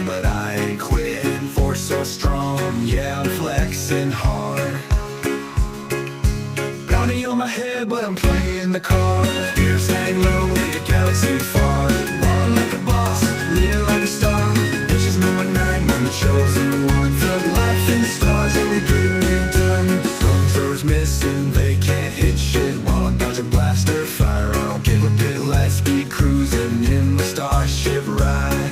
but I ain't quitting. Force so strong, yeah, I'm flexing hard. Bounty on my head, but I'm playing the card. Ears hang low, like a galaxy far. Ballin like a boss, live like a star. Bitches know my name, I'm the chosen one. Thug life in the stars, and we getting it done. Stormtroopers missing, they can't hit shit while I'm dodging blaster fire. I don't give a bit, lightspeed cruising in the starship ride.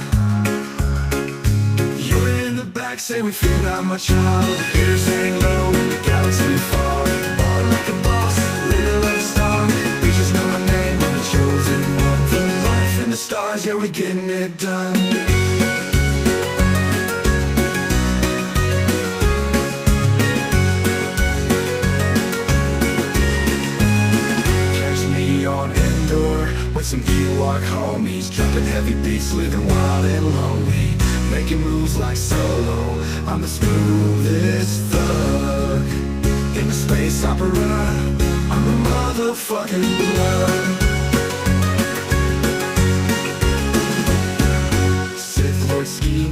Yoda in the back, say we fear not much out. Ears hang low, in the galaxy far. Ballin like a boss, live like a star. Bitches know my name, I'm the chosen one. Thug life in the stars, yeah, we getting it done. On Endor with some Ewok homies, dropping heavy beats, living wild and lonely, making moves like Solo. I'm the smoothest thug in the space opera. I'm the motherfucking blood. Sith Lord ski